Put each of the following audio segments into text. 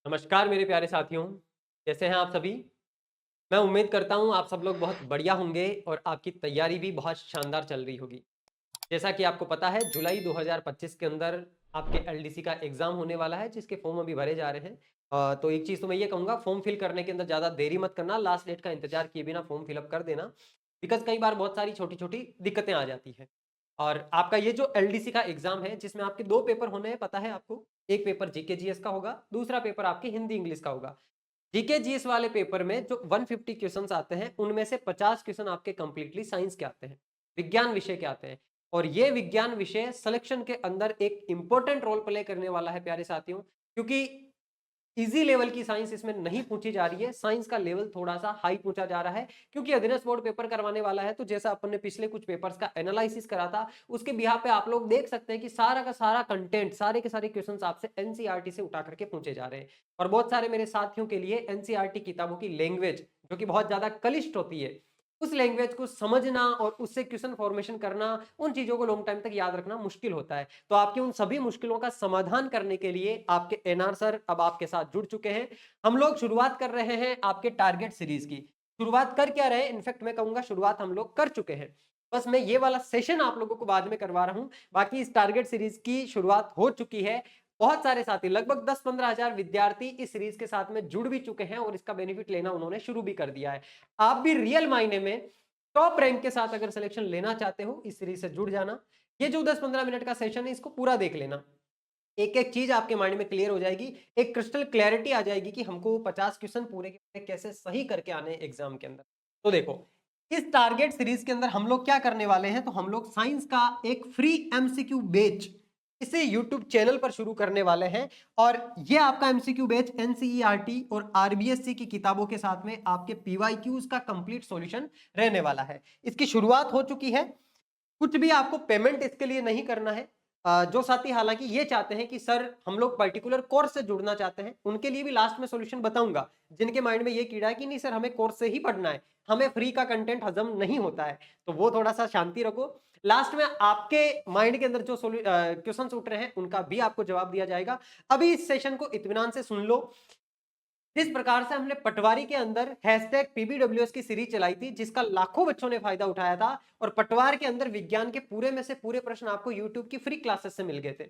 नमस्कार मेरे प्यारे साथियों, कैसे हैं आप सभी? मैं उम्मीद करता हूँ आप सब लोग बहुत बढ़िया होंगे और आपकी तैयारी भी बहुत शानदार चल रही होगी। जैसा कि आपको पता है जुलाई 2025 के अंदर आपके एलडीसी का एग्ज़ाम होने वाला है जिसके फॉर्म अभी भरे जा रहे हैं। तो एक चीज़ तो मैं ये कहूँगा फॉर्म फिल करने के अंदर ज़्यादा देरी मत करना, लास्ट डेट का इंतज़ार किए बिना फॉर्म फिल अप कर देना। बिकॉज़ कई बार बहुत सारी छोटी-छोटी दिक्कतें आ जाती हैं। और आपका ये जो एलडीसी का एग्ज़ाम है जिसमें आपके 2 पेपर होने हैं पता है आपको? एक पेपर जीके जीएस का होगा, दूसरा पेपर आपके हिंदी इंग्लिश का होगा। जीके जीएस वाले पेपर में जो 150 क्वेश्चंस आते हैं उनमें से 50 क्वेश्चन आपके कंप्लीटली साइंस के आते हैं, विज्ञान विषय के आते हैं। और ये विज्ञान विषय सिलेक्शन के अंदर एक इंपॉर्टेंट रोल प्ले करने वाला है प्यारे साथियों, क्योंकि इजी लेवल की साइंस इसमें नहीं पूछी जा रही है। साइंस का लेवल थोड़ा सा हाई पूछा जा रहा है, क्योंकि अधीनस्थ बोर्ड पेपर करवाने वाला है। तो जैसा अपन ने पिछले कुछ पेपर्स का एनालिसिस करा था, उसके बिहाफ पे आप लोग देख सकते हैं कि सारा का सारा कंटेंट, सारे के सारे क्वेश्चंस आपसे एनसीईआरटी से उठा करके पूछे जा रहे हैं। और बहुत सारे मेरे साथियों के लिए एनसीईआरटी किताबों की लैंग्वेज जो कि बहुत ज्यादा क्लिष्ट होती है, उस लैंग्वेज को समझना और उससे क्वेश्चन फॉर्मेशन करना, उन चीजों को लॉन्ग टाइम तक याद रखना मुश्किल होता है। तो आपकी उन सभी मुश्किलों का समाधान करने के लिए आपके एनआर सर अब आपके साथ जुड़ चुके हैं। हम लोग शुरुआत कर रहे हैं आपके टारगेट सीरीज की। शुरुआत कर क्या रहे, इनफैक्ट मैं कहूंगा शुरुआत हम लोग कर चुके हैं। बस मैं ये वाला सेशन आप लोगों को बाद में करवा रहा हूं। बाकी इस टारगेट सीरीज की शुरुआत हो चुकी है। बहुत सारे साथी, लगभग 10-15 हजार विद्यार्थी इस सीरीज के साथ में जुड़ भी चुके हैं और इसका बेनिफिट लेना उन्होंने शुरू भी कर दिया है। आप भी रियल मायने में टॉप रैंक के साथ अगर सिलेक्शन लेना चाहते हो, इस सीरीज से जुड़ जाना। ये जो 10-15 मिनट का सेशन है इसको पूरा देख लेना। एक एक चीज आपके माइंड में क्लियर हो जाएगी, एक क्रिस्टल क्लैरिटी आ जाएगी कि हमको 50 क्वेश्चन पूरे के पूरे कैसे सही करके आने हैं एग्जाम के अंदर। तो देखो, इस टारगेट सीरीज के अंदर हम लोग क्या करने वाले हैं, तो हम लोग साइंस का एक फ्री एमसीक्यू बैच इसे यूट्यूब चैनल पर शुरू करने वाले हैं। और ये आपका एमसीक्यू बैच एनसीईआरटी और आरबीएससी की किताबों के साथ में आपके पीवाईक्यूज का कंप्लीट सॉल्यूशन रहने वाला है। इसकी शुरुआत हो चुकी है। कुछ भी आपको पेमेंट इसके लिए नहीं करना है। जो साथी हालांकि ये चाहते हैं कि सर हम लोग पर्टिकुलर कोर्स से जुड़ना चाहते हैं, उनके लिए भी लास्ट में सॉल्यूशन बताऊंगा। जिनके माइंड में ये कीड़ा है कि नहीं सर हमें कोर्स से ही पढ़ना है, हमें फ्री का कंटेंट हजम नहीं होता है, तो वो थोड़ा सा शांति रखो। लास्ट में आपके माइंड के अंदर जो क्वेश्चंस उठ रहे हैं उनका भी आपको जवाब दिया जाएगा। अभी इस सेशन को इत्मीनान से सुन लो। जिस प्रकार से हमने पटवारी के अंदर हैशटैग पीबीडब्ल्यूएस की सीरीज चलाई थी, जिसका लाखों बच्चों ने फायदा उठाया था, और पटवार के अंदर विज्ञान के पूरे में से पूरे प्रश्न आपको यूट्यूब की फ्री क्लासेस से मिल गए थे।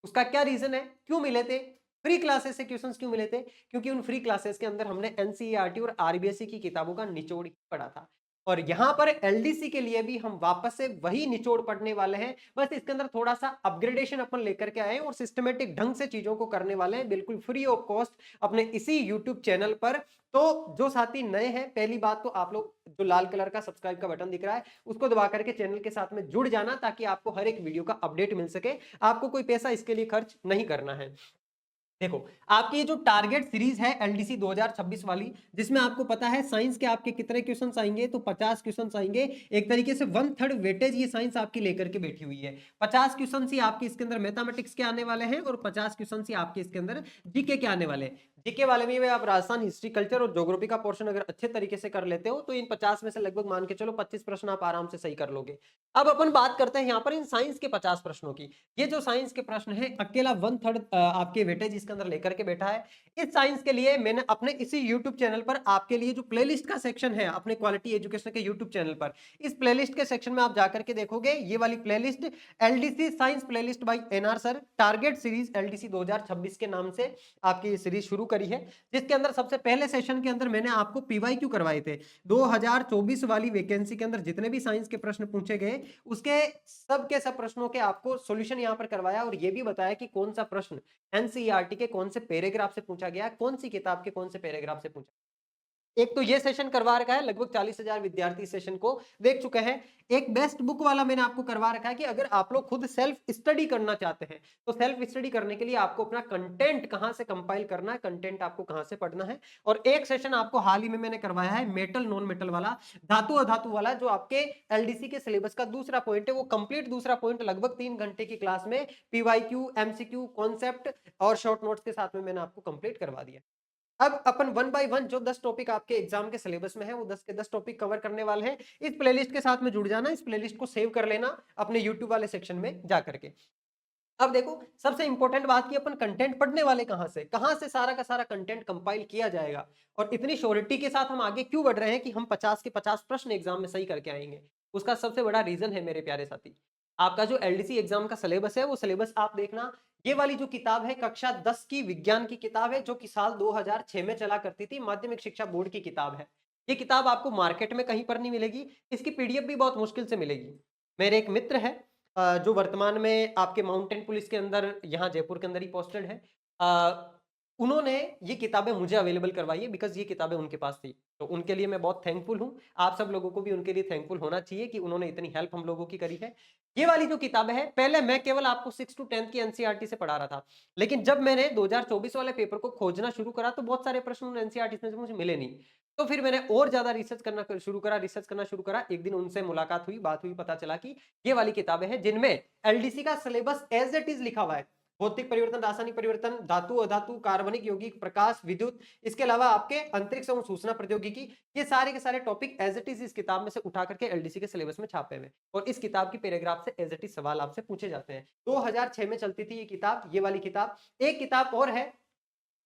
उसका क्या रीजन है, क्यों मिले थे? फ्री क्लासेस से क्वेश्चंस क्यों मिले थे? क्योंकि उन फ्री क्लासेस के अंदर हमने एनसीईआरटी और आरबीएससी की किताबों का निचोड़ ही पढ़ा था। और यहां पर एलडीसी के लिए भी हम वापस से वही निचोड़ पढ़ने वाले हैं। बस इसके अंदर थोड़ा सा अपग्रेडेशन अपन लेकर के आए और सिस्टमेटिक ढंग से चीजों को करने वाले हैं, बिल्कुल फ्री ऑफ कॉस्ट अपने इसी यूट्यूब चैनल पर। तो जो साथी नए हैं, पहली बात तो आप लोग जो लाल कलर का सब्सक्राइब का बटन दिख रहा है उसको दबा करके चैनल के साथ में जुड़ जाना, ताकि आपको हर एक वीडियो का अपडेट मिल सके। आपको कोई पैसा इसके लिए खर्च नहीं करना है। देखो, आपकी ये जो टारगेट सीरीज है एलडीसी 2026 वाली, जिसमें आपको पता है साइंस के आपके कितने क्वेश्चंस आएंगे, तो 50 क्वेश्चंस आएंगे। एक तरीके से 1/3 वेटेज ये साइंस आपकी लेकर के बैठी हुई है। 50 क्वेश्चन ही आपके इसके अंदर मैथमेटिक्स के आने वाले हैं और 50 क्वेश्चन ही आपके इसके अंदर जीके के आने वाले हैं। जीके वाले में भी आप राजस्थान हिस्ट्री, कल्चर और ज्योग्राफी का पोर्शन अगर अच्छे तरीके से कर लेते हो, तो इन 50 में से लगभग मान के चलो 25 प्रश्न आप आराम से सही कर लोगे। अब अपन बात करते हैं यहाँ पर इन साइंस के 50 प्रश्नों की। ये जो साइंस के प्रश्न है, अकेला 1/3 आपके वेटेज इसके अंदर लेकर के बैठा है। इस साइंस के लिए मैंने अपने इसी यूट्यूब चैनल पर आपके लिए जो प्लेलिस्ट का सेक्शन है अपने क्वालिटी एजुकेशन के यूट्यूब चैनल पर, इस प्लेलिस्ट के सेक्शन में आप जाकर के देखोगे ये वाली playlist LDC science playlist by NR sir target series LDC 2026 के नाम से आपकी ये सीरीज शुरू करी है। जिसके अंदर सबसे पहले सेशन के अंदर मैंने आपको पीवाईक्यू करवाए थे। 2024 वाली वैकेंसी के अंदर जितने भी साइंस के प्रश्न पूछे गए, उसके सब प्रश्नों के आपको सॉल्यूशन यहां पर करवाया और यह भी बताया कि कौन सा प्रश्न एनसीईआरटी के कौन से पैराग्राफ से पूछा गया, कौन सी किताब के कौन से पैराग्राफ से पूछा। एक तो ये सेशन करवा रखा है, लगभग 40,000 विद्यार्थी इस सेशन को देख चुके हैं। एक बेस्ट बुक वाला मैंने आपको करवा रखा है कि अगर आप लोग खुद सेल्फ स्टडी करना चाहते हैं, तो सेल्फ स्टडी करने के लिए आपको अपना कंटेंट कहां से कंपाइल करना है, कंटेंट आपको कहां से पढ़ना है। और एक सेशन आपको हाल ही में मैंने करवाया है मेटल नॉन मेटल वाला, धातु अधातु वाला, जो आपके एलडीसी के सिलेबस का दूसरा पॉइंट है। वो कंप्लीट दूसरा पॉइंट लगभग 3 घंटे की क्लास में पीवाईक्यू, एमसीक्यू, कॉन्सेप्ट और शॉर्ट नोट्स के साथ में मैंने आपको कंप्लीट करवा दिया। अब अपन वन बाय वन जो 10 टॉपिक आपके एग्जाम के सिलेबस में है, वो 10 के 10 टॉपिक कवर करने वाले हैं। इस प्लेलिस्ट के साथ में जुड़ जाना, इस प्लेलिस्ट को सेव कर लेना अपने यूट्यूब वाले सेक्शन में जा करके। अब देखो सबसे इंपॉर्टेंट बात की अपन कंटेंट पढ़ने वाले कहां से सारा का सारा कंटेंट कंपाइल किया जाएगा और इतनी श्योरिटी के साथ हम आगे क्यों बढ़ रहे हैं कि हम 50 के 50 प्रश्न एग्जाम में सही करके आएंगे। उसका सबसे बड़ा रीजन है मेरे प्यारे साथी, आपका जो एलडीसी एग्जाम का सिलेबस है वो सिलेबस आप देखना। ये वाली जो किताब है कक्षा 10 की विज्ञान की किताब है, जो कि साल 2006 में चला करती थी, माध्यमिक शिक्षा बोर्ड की किताब है। ये किताब आपको मार्केट में कहीं पर नहीं मिलेगी, इसकी पीडीएफ भी बहुत मुश्किल से मिलेगी। मेरे एक मित्र है जो वर्तमान में आपके माउंटेन पुलिस के अंदर यहाँ जयपुर के अंदर ही पोस्टेड है। उन्होंने ये किताबें मुझे अवेलेबल करवाई है बिकॉज ये किताबें उनके पास थी, तो उनके लिए मैं बहुत थैंकफुल हूँ। आप सब लोगों को भी उनके लिए थैंकफुल होना चाहिए कि उन्होंने इतनी हेल्प हम लोगों की करी है। ये वाली जो किताबें है, पहले मैं केवल आपको 6 टू 10 की एनसीईआरटी से पढ़ा रहा था, लेकिन जब मैंने 2024 वाले पेपर को खोजना शुरू करा तो बहुत सारे प्रश्न एनसीईआरटी से मुझे मिले नहीं। तो फिर मैंने और ज्यादा रिसर्च करना शुरू करा। एक दिन उनसे मुलाकात हुई, बात हुई, पता चला कि ये वाली किताबें हैं जिनमें एलडीसी का सिलेबस एज इट इज लिखा हुआ है। भौतिक परिवर्तन, रासायनिक परिवर्तन, धातु अधातु, कार्बनिक यौगिक, प्रकाश, विद्युत, इसके अलावा आपके अंतरिक्ष एवं सूचना प्रौद्योगिकी, ये सारे के सारे टॉपिक एज इट इज इस किताब में से उठा करके एलडीसी के सिलेबस में छापे हुए, और इस किताब की पैराग्राफ से एज इट इज सवाल आपसे पूछे जाते हैं। 2006 में चलती थी ये किताब, ये वाली किताब। एक किताब और है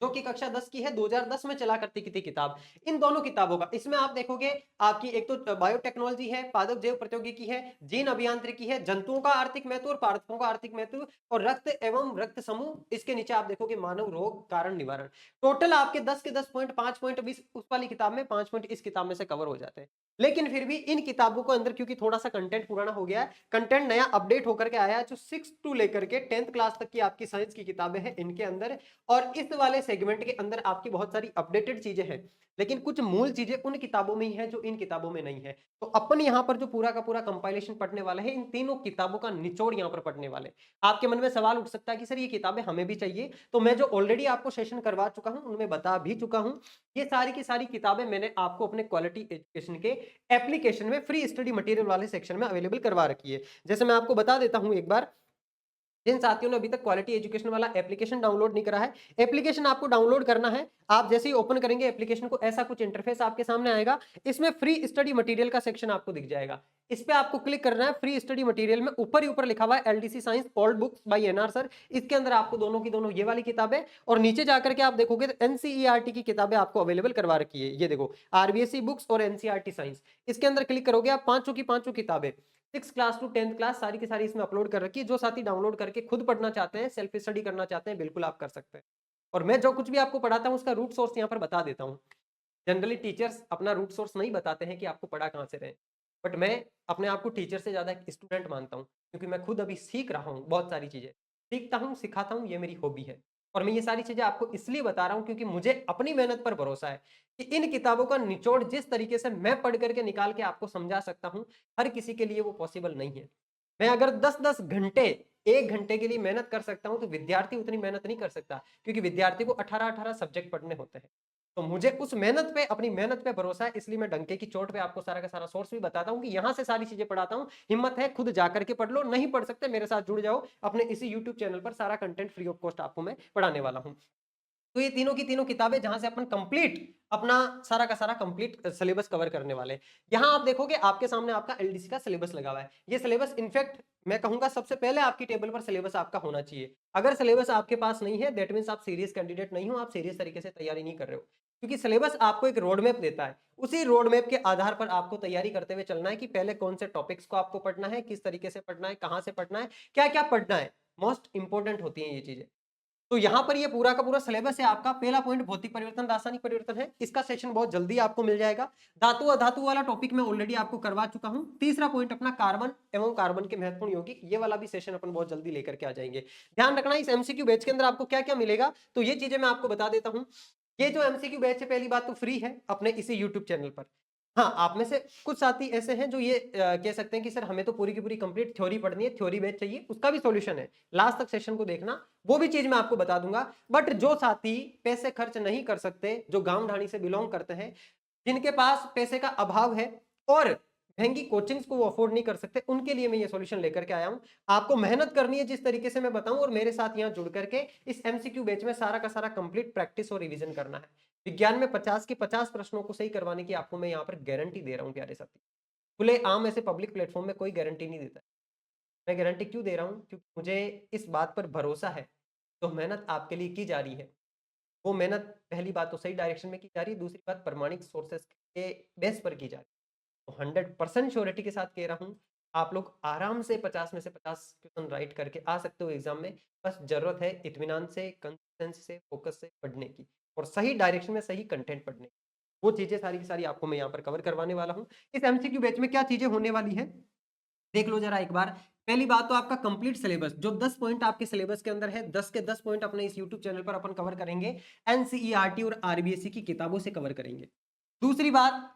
जो कि कक्षा 10 की है, 2010 में चला करती थी किताब। इन दोनों किताबों का इसमें आप देखोगे आपकी एक तो बायोटेक्नोलॉजी है, पादप जैव प्रौद्योगिकी है, जीन अभियांत्रिकी है, जंतुओं का आर्थिक महत्व और पादपों का आर्थिक महत्व, और रक्त एवं रक्त समूह, इसके नीचे आप देखोगे मानव रोग कारण निवारण। टोटल आपके 10 के 10 पॉइंट, 5 पॉइंट 20 उस वाली किताब में, 5 पॉइंट इस किताब में से कवर हो जाते हैं। लेकिन फिर भी इन किताबों को अंदर क्योंकि थोड़ा सा कंटेंट पुराना हो गया है, कंटेंट नया अपडेट होकर के आया है, जो 6 टू लेकर के 10th क्लास तक की आपकी साइंस की किताबें हैं इनके अंदर, और इस वाले सेगमेंट के अंदर आपकी बहुत सारी अपडेटेड चीजें हैं, लेकिन कुछ मूल चीजें उन किताबों में ही है जो इन किताबों में नहीं है। तो अपन यहाँ पर जो पूरा का पूरा कंपाइलेशन पढ़ने वाला है, इन तीनों किताबों का निचोड़ यहाँ पर पढ़ने वाले। आपके मन में सवाल उठ सकता है कि सर ये किताबें हमें भी चाहिए, तो मैं जो ऑलरेडी आपको सेशन करवा चुका हूं उनमें बता भी चुका हूं। ये सारी की सारी किताबें मैंने आपको अपने क्वालिटी एजुकेशन के एप्लीकेशन में फ्री स्टडी मटेरियल वाले सेक्शन में अवेलेबल करवा रखी है। जैसे मैं आपको बता देता हूं एक बार, जिन साथियों ने अभी तक क्वालिटी एजुकेशन वाला एप्लीकेशन डाउनलोड नहीं करा है, एप्लीकेशन आपको डाउनलोड करना है। आप जैसे ही ओपन करेंगे एप्लीकेशन को, ऐसा कुछ इंटरफेस आपके सामने आएगा। इसमें फ्री स्टडी मटेरियल का सेक्शन आपको दिख जाएगा, इस पे आपको क्लिक करना है। फ्री स्टडी मटेरियल में ऊपर ही ऊपर लिखा हुआ है LDC science old books by NR sir. इसके अंदर आपको दोनों की दोनों ये वाली किताबें, और नीचे जाकर के आप देखोगे तो एनसीईआरटी की किताबें आपको अवेलेबल करवा रखी है। ये देखो आरबीएसई बुक्स और एनसीईआरटी साइंस, इसके अंदर क्लिक करोगे आप, पांचों की पांचों किताबें 6 क्लास टू 10th क्लास सारी की सारी इसमें अपलोड कर रखी है। जो साथी डाउनलोड करके खुद पढ़ना चाहते हैं, सेल्फ स्टडी करना चाहते हैं, बिल्कुल आप कर सकते हैं। और मैं जो कुछ भी आपको पढ़ाता हूं उसका रूट सोर्स यहाँ पर बता देता हूँ। जनरली टीचर्स अपना रूट सोर्स नहीं बताते हैं कि आपको पढ़ा कहाँ से रहे, बट मैं अपने आप को टीचर से ज्यादा एक स्टूडेंट मानता हूँ, क्योंकि मैं खुद अभी सीख रहा हूँ बहुत सारी चीजें, सीखता हूँ सिखाता हूँ, ये मेरी हॉबी है। और मैं ये सारी चीजें आपको इसलिए बता रहा हूँ क्योंकि मुझे अपनी मेहनत पर भरोसा है कि इन किताबों का निचोड़ जिस तरीके से मैं पढ़ करके निकाल के आपको समझा सकता हूँ, हर किसी के लिए वो पॉसिबल नहीं है। मैं अगर 10-10 घंटे 1 घंटे के लिए मेहनत कर सकता हूं, तो विद्यार्थी उतनी मेहनत नहीं कर सकता, क्योंकि विद्यार्थी को 18-18 सब्जेक्ट पढ़ने होते हैं। तो मुझे उस मेहनत पे, अपनी मेहनत पे भरोसा है, इसलिए मैं डंके की चोट पे आपको सारा का सारा सोर्स भी बताता हूं कि यहां से सारी चीजें पढ़ाता हूं। हिम्मत है खुद जाकर के पढ़ लो, नहीं पढ़ सकते मेरे साथ जुड़ जाओ, अपने इसी यूट्यूब चैनल पर सारा कंटेंट फ्री ऑफ कॉस्ट आपको मैं पढ़ाने वाला हूं। तो ये तीनों की तीनों किताबें जहां से अपन कंप्लीट अपना सारा का सारा कंप्लीट सिलेबस कवर करने वाले। यहां आप देखोगे आपके सामने आपका एलडीसी का सिलेबस लगा हुआ है। ये सिलेबस इनफैक्ट मैं कहूंगा सबसे पहले आपकी टेबल पर सिलेबस आपका होना चाहिए। अगर सिलेबस आपके पास नहीं है, दैट मींस आप सीरियस कैंडिडेट नहीं हो, आप सीरियस तरीके से तैयारी नहीं कर रहे हो, क्योंकि सिलेबस आपको एक रोड मैप देता है। उसी रोड मैप के आधार पर आपको तैयारी करते हुए चलना है कि पहले कौन से टॉपिक्स को आपको पढ़ना है, किस तरीके से पढ़ना है, कहां से पढ़ना है, क्या क्या पढ़ना है। मोस्ट इंपॉर्टेंट होती है ये चीजें। तो यहाँ पर ये पूरा का पूरा सिलेबस है आपका। पहला पॉइंट भौतिक परिवर्तन, रासायनिक परिवर्तन है, इसका सेशन बहुत जल्दी आपको मिल जाएगा। धातु अधातु वाला टॉपिक मैं ऑलरेडी आपको करवा चुका हूं। तीसरा पॉइंट अपना कार्बन एवं कार्बन के महत्वपूर्ण यौगिक, ये वाला भी सेशन अपन बहुत जल्दी लेकर के आ जाएंगे। ध्यान रखना इस एमसीक्यू बैच के अंदर आपको क्या क्या मिलेगा, तो ये चीजें मैं आपको बता देता हूँ। ये जो एमसीक्यू बैच है, पहली बात तो फ्री है अपने इसी यूट्यूब चैनल पर। हाँ, आप में से कुछ साथी ऐसे हैं जो ये कह सकते हैं कि सर हमें तो पूरी की पूरी कंप्लीट थ्योरी पढ़नी है, थ्योरी बैच चाहिए, उसका भी सॉल्यूशन है, लास्ट तक सेशन को देखना, वो भी चीज मैं आपको बता दूंगा। बट जो साथी पैसे खर्च नहीं कर सकते, जो गांव ढाणी से बिलोंग करते हैं, जिनके पास पैसे का अभाव है और महंगी कोचिंग्स को वो अफोर्ड नहीं कर सकते, उनके लिए मैं ये सॉल्यूशन लेकर के आया हूं। आपको मेहनत करनी है जिस तरीके से मैं बताऊं, और मेरे साथ यहां जुड़ करके इस एमसीक्यू बैच में सारा का सारा कंप्लीट प्रैक्टिस और रिवीजन करना है। विज्ञान में 50 के 50 प्रश्नों को सही करवाने की आपको मैं यहाँ पर गारंटी दे रहा हूँ प्यारे साथी। खुले आम ऐसे पब्लिक प्लेटफॉर्म में कोई गारंटी नहीं देता। मैं गारंटी क्यों दे रहा हूँ? क्योंकि मुझे इस बात पर भरोसा है, जो मेहनत आपके लिए की जा रही है, वो मेहनत पहली बात तो सही डायरेक्शन में की जा रही है, दूसरी बात प्रमाणिक सोर्सेस के बेस पर की जा रही है। तो 100% श्योरिटी के साथ कह रहा हूँ, आप लोग आराम से 50 में से 50 क्वेश्चन राइट करके आ सकते हो एग्जाम में। बस ज़रूरत है इत्मीनान से, कंसिस्टेंसी से, फोकस से पढ़ने की और सही डायरेक्शन में सही कंटेंट पढ़ने की। वो चीज़ें सारी की सारी आपको मैं यहाँ पर कवर करवाने वाला हूँ। इस एमसीक्यू बैच में क्या चीज़ें होने वाली है, देख लो जरा एक बार। पहली बात तो आपका कंप्लीट सिलेबस, जो 10 पॉइंट आपके सिलेबस के अंदर है, 10 के 10 पॉइंट अपने इस यूट्यूब चैनल पर अपन कवर करेंगे। एनसीईआरटी और आरबीएससी की किताबों से कवर करेंगे। दूसरी बात,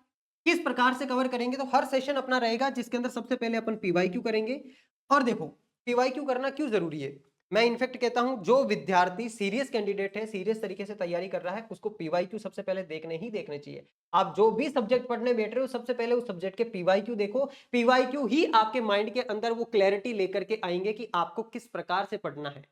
किस प्रकार से कवर करेंगे, तो हर सेशन अपना रहेगा जिसके अंदर सबसे पहले अपन पीवाईक्यू करेंगे। और देखो, पीवाईक्यू करना क्यों जरूरी है, मैं इनफेक्ट कहता हूं जो विद्यार्थी सीरियस कैंडिडेट है, सीरियस तरीके से तैयारी कर रहा है, उसको पीवाईक्यू सबसे पहले देखने ही देखने चाहिए। आप जो भी सब्जेक्ट पढ़ने बैठ रहे हो, सबसे पहले उस सब्जेक्ट के पीवाईक्यू देखो। पीवाईक्यू ही आपके माइंड के अंदर वो क्लैरिटी लेकर के आएंगे कि आपको किस प्रकार से पढ़ना है।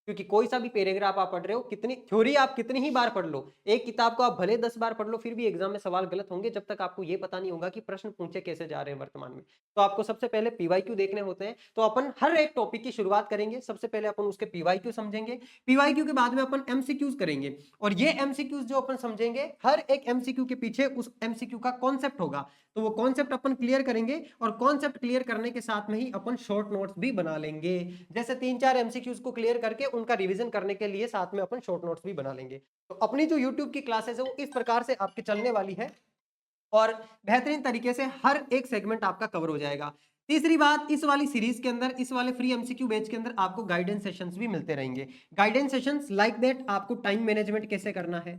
क्योंकि कोई सा भी पैराग्राफ आप पढ़ रहे हो, कितनी थ्योरी आप कितनी ही बार पढ़ लो, एक किताब को आप भले 10 बार पढ़ लो, फिर भी एग्जाम में सवाल गलत होंगे जब तक आपको ये पता नहीं होगा कि प्रश्न पूछे कैसे जा रहे हैं वर्तमान में। तो आपको सबसे पहले पीवाईक्यू देखने होते हैं। तो अपन हर एक टॉपिक की शुरुआत करेंगे, सबसे पहले अपन उसके पीवाईक्यू समझेंगे। पीवाईक्यू के बाद में अपन एमसीक्यूज करेंगे, और ये एमसीक्यूज जो अपन समझेंगे, हर एक एमसीक्यू के पीछे उस एमसीक्यू का कॉन्सेप्ट होगा, तो वो कॉन्सेप्ट अपन क्लियर करेंगे। और कॉन्सेप्ट क्लियर करने के साथ में ही अपन शॉर्ट नोट्स भी बना लेंगे। जैसे 3-4 एमसीक्यूज को क्लियर करके उनका रिवीजन करने के लिए साथ में अपन शॉर्ट नोट्स भी बना लेंगे। तो अपनी जो यूट्यूब की क्लासेस है वो इस प्रकार से आपकी चलने वाली है, और बेहतरीन तरीके से हर एक सेगमेंट आपका कवर हो जाएगा। तीसरी बात, इस वाली सीरीज के अंदर, इस वाले फ्री एमसीक्यू बैच के अंदर आपको गाइडेंस सेशंस भी मिलते रहेंगे। गाइडेंस सेशंस लाइक दैट, आपको टाइम मैनेजमेंट कैसे करना है,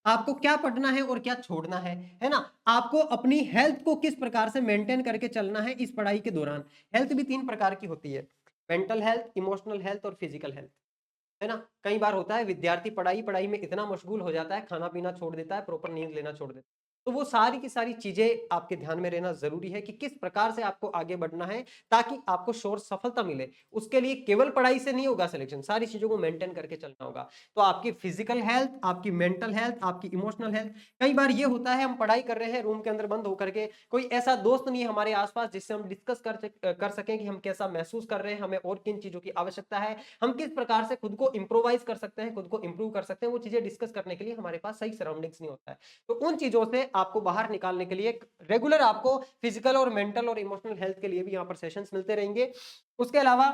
आपको क्या पढ़ना है और क्या छोड़ना है ना, आपको अपनी हेल्थ को किस प्रकार से मेंटेन करके चलना है इस पढ़ाई के दौरान। हेल्थ भी 3 प्रकार की होती है, मेंटल हेल्थ, इमोशनल हेल्थ और फिजिकल हेल्थ, है ना। कई बार होता है विद्यार्थी पढ़ाई पढ़ाई में इतना मशगूल हो जाता है, खाना पीना छोड़ देता है, प्रॉपर नींद लेना छोड़ देता है। तो वो सारी की सारी चीजें आपके ध्यान में रहना जरूरी है कि किस प्रकार से आपको आगे बढ़ना है ताकि आपको श्योर सफलता मिले। उसके लिए केवल पढ़ाई से नहीं होगा सिलेक्शन, सारी चीजों को मेंटेन करके चलना होगा। तो आपकी फिजिकल हेल्थ, आपकी मेंटल हेल्थ, आपकी इमोशनल हेल्थ। कई बार ये होता है हम पढ़ाई कर रहे हैं रूम के अंदर बंद होकर के, कोई ऐसा दोस्त नहीं है हमारे आसपास जिससे हम डिस्कस कर सकें कि हम कैसा महसूस कर रहे हैं, हमें और किन चीजों की आवश्यकता है, हम किस प्रकार से खुद को इंप्रोवाइज कर सकते हैं, खुद को इंप्रूव कर सकते हैं। वो चीजें डिस्कस करने के लिए हमारे पास सही सराउंडिंग्स नहीं होता है। तो उन चीजों से आपको बाहर निकालने के लिए रेगुलर आपको फिजिकल और मेंटल और इमोशनल हेल्थ के लिए भी यहाँ पर सेशंस मिलते रहेंगे। उसके अलावा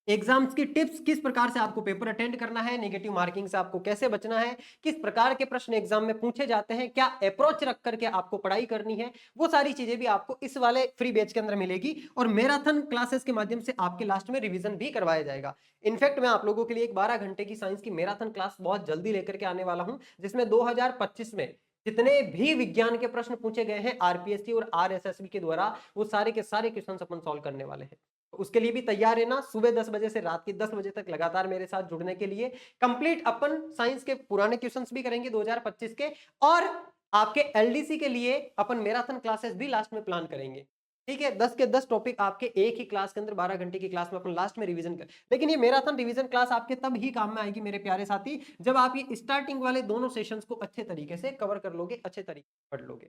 एग्जाम्स की टिप्स, किस प्रकार से आपको पेपर अटेंड करना है, नेगेटिव मार्किंग से आपको कैसे बचना है, किस प्रकार के प्रश्न एग्जाम में पूछे जाते हैं, क्या अप्रोच रख करके आपको पढ़ाई करनी है, वो सारी चीजें भी आपको इस वाले फ्री बैच के अंदर मिलेगी। और मैराथन क्लासेस के माध्यम से आपके लास्ट में रिवीजन भी करवाया जाएगा। इनफैक्ट मैं आप लोगों के लिए एक 12 घंटे की साइंस की मैराथन क्लास बहुत जल्दी लेकर के आने वाला हूं, जिसमें 2025 में जितने भी विज्ञान के प्रश्न पूछे गए हैं आरपीएससी और आरएसएसबी के द्वारा, वो सारे के सारे क्वेश्चन अपन सॉल्व करने वाले हैं। तो उसके लिए भी तैयार है ना, सुबह 10 बजे से रात के 10 बजे तक लगातार मेरे साथ जुड़ने के लिए। कंप्लीट अपन साइंस के पुराने क्वेश्चंस भी करेंगे 2025 के, और आपके एलडीसी के लिए अपन मैराथन क्लासेस भी लास्ट में प्लान करेंगे। ठीक है, 10 के 10 टॉपिक आपके एक ही क्लास के अंदर 12 घंटे की क्लास में अपन लास्ट में रिवीजन कर। लेकिन ये मैराथन रिवीजन क्लास आपके तब ही काम में आएगी मेरे प्यारे साथी, जब आप ये स्टार्टिंग वाले दोनों सेशंस को अच्छे तरीके से कवर कर लोगे, अच्छे तरीके से पढ़ लोगे।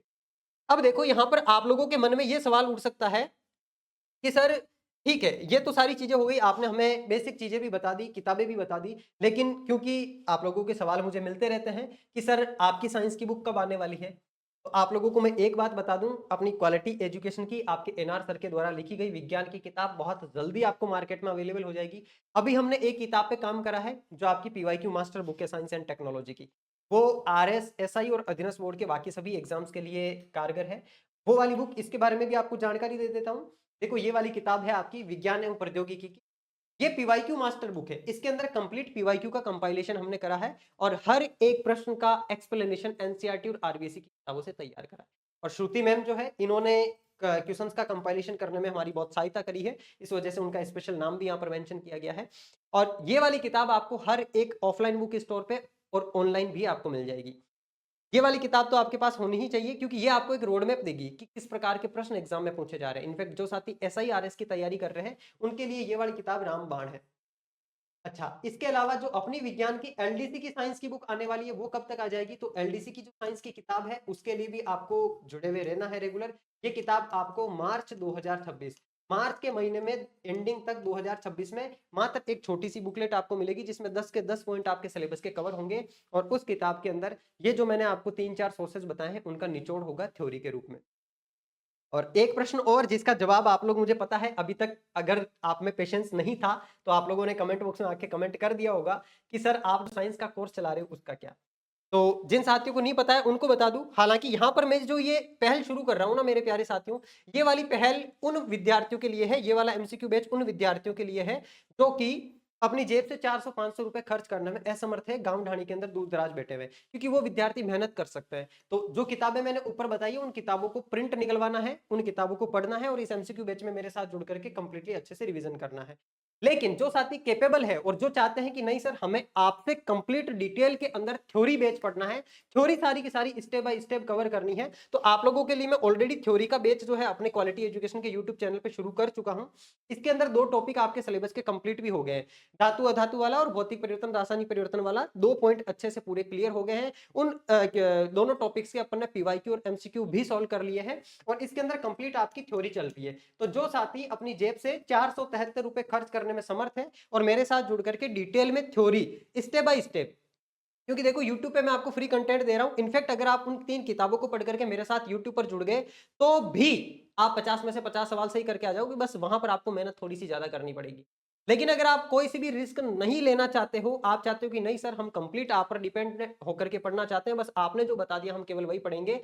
अब देखो यहां पर आप लोगों के मन में ये सवाल उठ सकता है कि सर ठीक है, ये तो सारी चीजें हो गई, आपने हमें बेसिक चीजें भी बता दी, किताबें भी बता दी, लेकिन क्योंकि आप लोगों के सवाल मुझे मिलते रहते हैं कि सर आपकी साइंस की बुक कब आने वाली है, तो आप लोगों को मैं एक बात बता दूं, अपनी क्वालिटी एजुकेशन की आपके एनआर सर के द्वारा लिखी गई विज्ञान की किताब बहुत जल्दी आपको मार्केट में अवेलेबल हो जाएगी। अभी हमने एक किताब पे काम करा है जो आपकी पीवाईक्यू मास्टर बुक है साइंस एंड टेक्नोलॉजी की, वो आरएस एसआई और अधीनस्थ बोर्ड के बाकी सभी एग्जाम्स के लिए कारगर है। वो वाली बुक, इसके बारे में भी आपको जानकारी दे देता हूँ। देखो ये वाली किताब है आपकी विज्ञान एवं प्रौद्योगिकी की, ये पीवाईक्यू मास्टर बुक है। इसके अंदर कंप्लीट पीवाईक्यू का कंपाइलेशन हमने करा है, और हर एक प्रश्न का एक्सप्लेनेशन एनसीईआरटी और आरबीएससी की किताबों से तैयार करा है। और श्रुति मैम जो है, इन्होंने क्वेश्चंस का कंपाइलेशन करने में हमारी बहुत सहायता करी है, इस वजह से उनका स्पेशल नाम भी यहाँ पर मेंशन किया गया है। और ये वाली किताब आपको हर एक ऑफलाइन बुक स्टोर पे और ऑनलाइन भी आपको मिल जाएगी। ये वाली किताब तो आपके पास होनी ही चाहिए, क्योंकि ये आपको एक रोड मैप देगी कि किस प्रकार के प्रश्न एग्जाम में पूछे जा रहे हैं। इनफैक्ट जो साथी एसआईआरएस की तैयारी कर रहे हैं उनके लिए ये वाली किताब रामबाण है। अच्छा, इसके अलावा जो अपनी विज्ञान की एलडीसी की साइंस की बुक आने वाली है, वो कब तक आ जाएगी, तो एलडीसी की जो साइंस की किताब है उसके लिए भी आपको जुड़े हुए रहना है रेगुलर। ये किताब आपको मार्च 2026 मार्च के महीने में एंडिंग तक 2026 में मात्र एक छोटी सी बुकलेट आपको मिलेगी जिसमें 10 के 10 पॉइंट आपके सिलेबस के कवर होंगे और उस किताब के अंदर ये जो मैंने आपको 3-4 सोर्सेज बताए हैं उनका निचोड़ होगा थ्योरी के रूप में। और एक प्रश्न और जिसका जवाब आप लोग मुझे पता है अभी तक अगर आप में पेशेंस नहीं था तो आप लोगों ने कमेंट बॉक्स में आके कमेंट कर दिया होगा कि सर आप जो साइंस का कोर्स चला रहे हो उसका क्या। तो जिन साथियों को नहीं पता है उनको बता दूं, हालांकि यहां पर मैं जो ये पहल शुरू कर रहा हूं ना मेरे प्यारे साथियों, ये वाली पहल उन विद्यार्थियों के लिए है, ये वाला एमसीक्यू बैच उन विद्यार्थियों के लिए है जो कि अपनी जेब से 400-500 रुपए खर्च करने में असमर्थ है, गांव ढाणी के अंदर दूर दराज बैठे हुए, क्योंकि वो विद्यार्थी मेहनत कर सकते हैं। तो जो किताबें मैंने ऊपर बताई है उन किताबों को प्रिंट निकलवाना है, उन किताबों को पढ़ना है और इस एमसीक्यू बैच में मेरे साथ जुड़ करके कंप्लीटली अच्छे से रिवीजन करना है। लेकिन जो साथी कैपेबल है और जो चाहते हैं कि नहीं सर हमें आपसे कंप्लीट डिटेल के अंदर थ्योरी बेच पढ़ना है, थ्योरी सारी की सारी स्टेप बाय स्टेप कवर करनी है, तो आप लोगों के लिए मैं ऑलरेडी थ्योरी का बेच जो है अपने क्वालिटी एजुकेशन के यूट्यूब चैनल पे शुरू कर चुका हूं। इसके अंदर 2 टॉपिक आपके सिलेबस के कंप्लीट भी हो गए हैं, धातु अधातु वाला और भौतिक परिवर्तन रासायनिक परिवर्तन वाला, 2 पॉइंट अच्छे से पूरे क्लियर हो गए हैं। उन दोनों टॉपिक्स के अपन ने पीवाईक्यू और एमसीक्यू भी सॉल्व कर लिए हैं और इसके अंदर कंप्लीट आपकी थ्योरी चल रही है। तो जो साथी अपनी जेब से 473 रुपए खर्च करने में समर्थ है और मेरे साथ जुड़ करके डिटेल में थ्योरी स्टेप बाय स्टेप, क्योंकि देखो YouTube पे मैं आपको फ्री कंटेंट दे रहा हूं, इनफैक्ट अगर आप उन 3 किताबों को पढ़ करके मेरे साथ YouTube पर जुड़ गए तो भी आप 50 में से 50 सवाल सही करके आ जाओगे, बस वहां पर आपको मेहनत थोड़ी सी ज्यादा करनी पड़ेगी। लेकिन अगर आप कोई सी भी रिस्क नहीं लेना चाहते हो, आप चाहते हो कि नहीं सर हम कंप्लीट आप पर डिपेंड होकर के पढ़ना चाहते हैं, बस आपने जो बता दिया हम केवल वही पढ़ेंगे,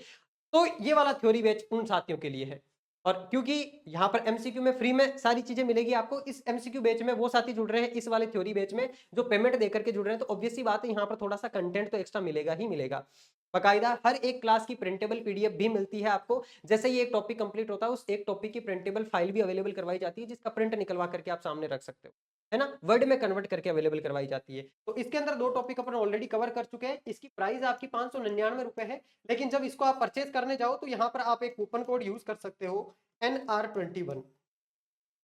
तो ये वाला थ्योरी बैच उन साथियों के लिए है। और क्योंकि यहाँ पर एमसीक्यू में फ्री में सारी चीजें मिलेगी आपको, इस एमसीक्यू बैच में वो साथी जुड़ रहे हैं इस वाले थ्योरी बैच में जो पेमेंट देकर के जुड़ रहे हैं, तो ऑब्वियस सी बात है यहाँ पर थोड़ा सा कंटेंट तो एक्स्ट्रा मिलेगा ही मिलेगा। बाकायदा हर एक क्लास की प्रिंटेबल पीडीएफ भी मिलती है आपको, जैसे ये एक टॉपिक कंप्लीट होता है उस एक टॉपिक की प्रिंटेबल फाइल भी अवेलेबल करवाई जाती है जिसका प्रिंट निकलवा करके आप सामने रख सकते हो, है ना, वर्ड में कन्वर्ट करके अवेलेबल करवाई जाती है। तो इसके अंदर 2 टॉपिक अपन ऑलरेडी कवर कर चुके हैं, इसकी प्राइस आपकी 599 रुपए है। लेकिन जब इसको आप परचेज करने जाओ तो यहाँ पर आप एक कूपन कोड यूज कर सकते हो NR21।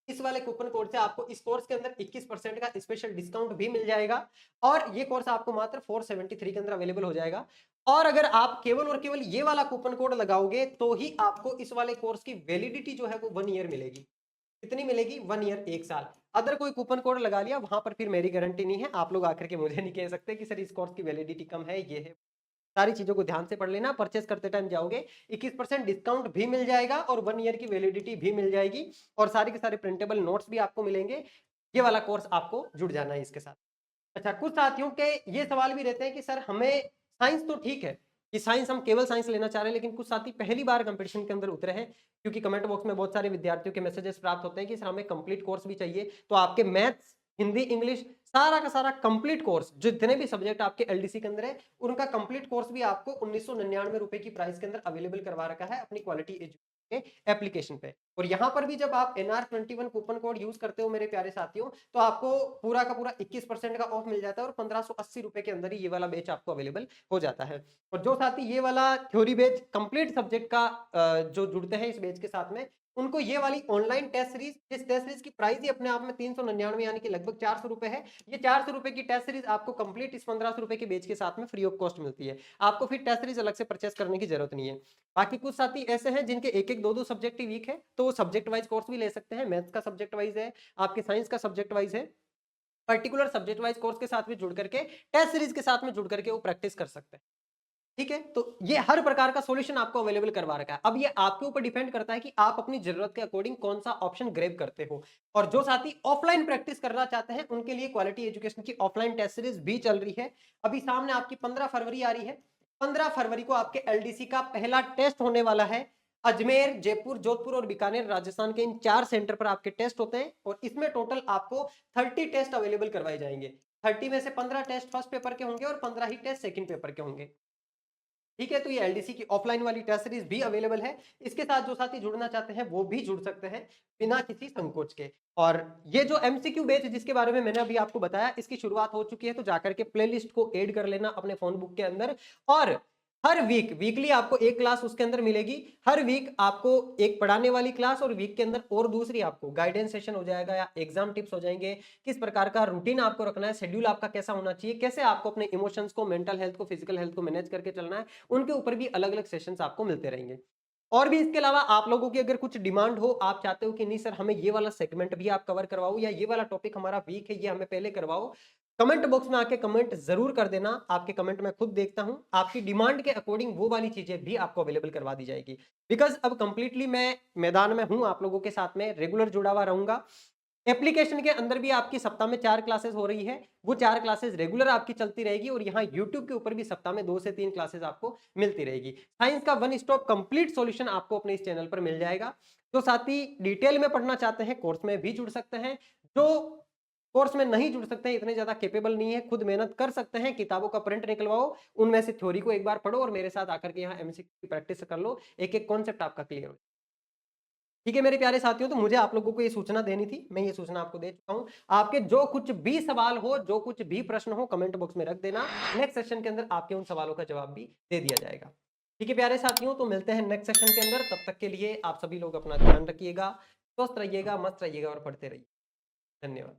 इस वाले कूपन कोड से आपको इस कोर्स के अंदर 21% का स्पेशल डिस्काउंट भी मिल जाएगा और ये कोर्स आपको मात्र 473 के अंदर अवेलेबल हो जाएगा। और अगर आप केवल और केवल ये वाला कूपन कोड लगाओगे तो ही आपको इस वाले कोर्स की वैलिडिटी जो है वो 1 ईयर मिलेगी। कितनी मिलेगी? 1 ईयर, 1 साल। अदर कोई कूपन कोड लगा लिया वहां पर फिर मेरी गारंटी नहीं है, आप लोग आकर के मुझे नहीं कह सकते कि सर इस कोर्स की वैलिडिटी कम है, ये है। सारी चीजों को ध्यान से पढ़ लेना, परचेस करते टाइम जाओगे 21% डिस्काउंट भी मिल जाएगा और 1 ईयर की वैलिडिटी भी मिल जाएगी और सारे के सारे प्रिंटेबल नोट्स भी आपको मिलेंगे। ये वाला कोर्स आपको जुड़ जाना है इसके साथ। अच्छा, कुछ साथियों के ये सवाल भी रहते हैं कि सर हमें साइंस तो ठीक है कि साइंस हम केवल साइंस लेना चाह रहे हैं, लेकिन कुछ साथी पहली बार कंपटीशन के अंदर उतरे हैं, क्योंकि कमेंट बॉक्स में बहुत सारे विद्यार्थियों के मैसेजेस प्राप्त होते हैं कि सर हमें कंप्लीट कोर्स भी चाहिए। तो आपके मैथ्स, हिंदी, इंग्लिश सारा का सारा कंप्लीट कोर्स, जितने भी सब्जेक्ट आपके एलडीसी के अंदर है उनका कंप्लीट कोर्स भी आपको 1999 रुपए की प्राइस के अंदर अवेलेबल करवा रखा है अपनी क्वालिटी एजुकेशन एप्लीकेशन पे। और यहाँ पर भी जब आप NR21 कूपन कोड यूज करते हो मेरे प्यारे साथियों, तो आपको पूरा का पूरा 21% का ऑफ मिल जाता है और 1580 रुपए के अंदर ही ये वाला बैच आपको अवेलेबल हो जाता है। और जो साथी ये वाला थ्योरी बैच कंप्लीट सब्जेक्ट का जो जुड़ते हैं इस बैच के साथ में, उनको ये वाली ऑनलाइन टेस्ट सीरीज, इस टेस्ट सीरीज की प्राइस ही अपने आप में 399 यानी कि लगभग 400 रुपए है। ये 400 रुपए की टेस्ट सीरीज आपको कंप्लीट इस 1500 रुपए के बैच के साथ में फ्री ऑफ कॉस्ट मिलती है। आपको फिर टेस्ट सीरीज अलग से परचेस करने की जरूरत नहीं है। बाकी कुछ साथी ऐसे हैं जिनके एक एक दो दो सब्जेक्ट ही वीक है, तो वो सब्जेक्ट वाइज कोर्स भी ले सकते हैं। मैथ्स का सब्जेक्ट वाइज है, आपके साइंस का सब्जेक्ट वाइज है, पर्टिकुलर सब्जेक्ट वाइज कोर्स के साथ भी जुड़ करके टेस्ट सीरीज के साथ में जुड़ करके वो प्रैक्टिस कर सकते हैं। ठीक है, तो ये हर प्रकार का सॉल्यूशन आपको अवेलेबल करवा रखा है। अब ये आपके ऊपर डिपेंड करता है कि आप अपनी जरूरत के अकॉर्डिंग कौन सा ऑप्शन ग्रैब करते हो। और जो साथी ऑफलाइन प्रैक्टिस करना चाहते हैं उनके लिए क्वालिटी एजुकेशन की ऑफलाइन टेस्ट सीरीज भी चल रही है। अभी सामने आपकी 15 फरवरी आ रही है। 15 फरवरी को आपके एलडीसी का पहला टेस्ट होने वाला है। अजमेर, जयपुर, जोधपुर और बीकानेर, राजस्थान के इन 4 सेंटर पर आपके टेस्ट होते हैं और इसमें टोटल आपको 30 टेस्ट अवेलेबल करवाए जाएंगे। 30 में से 15 टेस्ट फर्स्ट पेपर के होंगे और 15 ही टेस्ट सेकंड पेपर के होंगे। ठीक है, तो ये एलडीसी की ऑफलाइन वाली टेस्ट सीरीज भी अवेलेबल है। इसके साथ जो साथी जुड़ना चाहते हैं वो भी जुड़ सकते हैं बिना किसी संकोच के। और ये जो एमसीक्यू बैच जिसके बारे में मैंने अभी आपको बताया, इसकी शुरुआत हो चुकी है, तो जाकर के प्लेलिस्ट को ऐड कर लेना अपने फोन बुक के अंदर। और हर वीकली आपको एक क्लास उसके अंदर मिलेगी। हर वीक आपको एक पढ़ाने वाली क्लास और वीक के अंदर और दूसरी आपको गाइडेंस सेशन हो जाएगा या एग्जाम टिप्स हो जाएंगे। किस प्रकार का रूटीन आपको रखना है, शेड्यूल आपका कैसा होना चाहिए, कैसे आपको अपने इमोशंस को, मेंटल हेल्थ को, फिजिकल हेल्थ को मैनेज करके चलना है, उनके ऊपर भी अलग अलग सेशंस आपको मिलते रहेंगे। और भी इसके अलावा आप लोगों की अगर कुछ डिमांड हो, आप चाहते हो कि नहीं सर हमें ये वाला सेगमेंट भी आप कवर करवाओ या ये वाला टॉपिक हमारा वीक है, ये हमें पहले करवाओ, कमेंट बॉक्स में आके कमेंट जरूर कर देना। आपके कमेंट मैं खुद देखता हूं, आपकी डिमांड के अकॉर्डिंग वो वाली चीजें भी आपको अवेलेबल करवा दी जाएगी। बिकॉज अब कंप्लीटली मैं मैदान में हूं, आप लोगों के साथ में रेगुलर जुड़ा हुआ रहूंगा। एप्लीकेशन के अंदर भी आपकी सप्ताह में 4 क्लासेस हो रही है, वो 4 क्लासेस रेगुलर आपकी चलती रहेगी और यहाँ यूट्यूब के ऊपर भी सप्ताह में 2 से 3 क्लासेस आपको मिलती रहेगी। साइंस का वन स्टॉप कंप्लीट सॉल्यूशन आपको अपने इस चैनल पर मिल जाएगा। जो साथी डिटेल में पढ़ना चाहते हैं, कोर्स में भी जुड़ सकते हैं। जो कोर्स में नहीं जुड़ सकते हैं, इतने ज्यादा कैपेबल नहीं है, खुद मेहनत कर सकते हैं, किताबों का प्रिंट निकलवाओ, उनमें से थ्योरी को एक बार पढ़ो और मेरे साथ आकर के यहाँ एमसीक्यू की प्रैक्टिस कर लो, एक-एक कॉन्सेप्ट आपका क्लियर हो। ठीक है मेरे प्यारे साथियों, तो मुझे आप लोगों को ये सूचना देनी थी, मैं ये सूचना आपको दे चुका हूं। आपके जो कुछ भी सवाल हो, जो कुछ भी प्रश्न हो, कमेंट बॉक्स में रख देना। नेक्स्ट सेशन के अंदर आपके उन सवालों का जवाब भी दे दिया जाएगा। ठीक है प्यारे साथियों, तो मिलते हैं नेक्स्ट सेशन के अंदर। तब तक के लिए आप सभी लोग अपना ध्यान रखिएगा, स्वस्थ रहिएगा, मस्त रहिएगा और पढ़ते रहिए। धन्यवाद।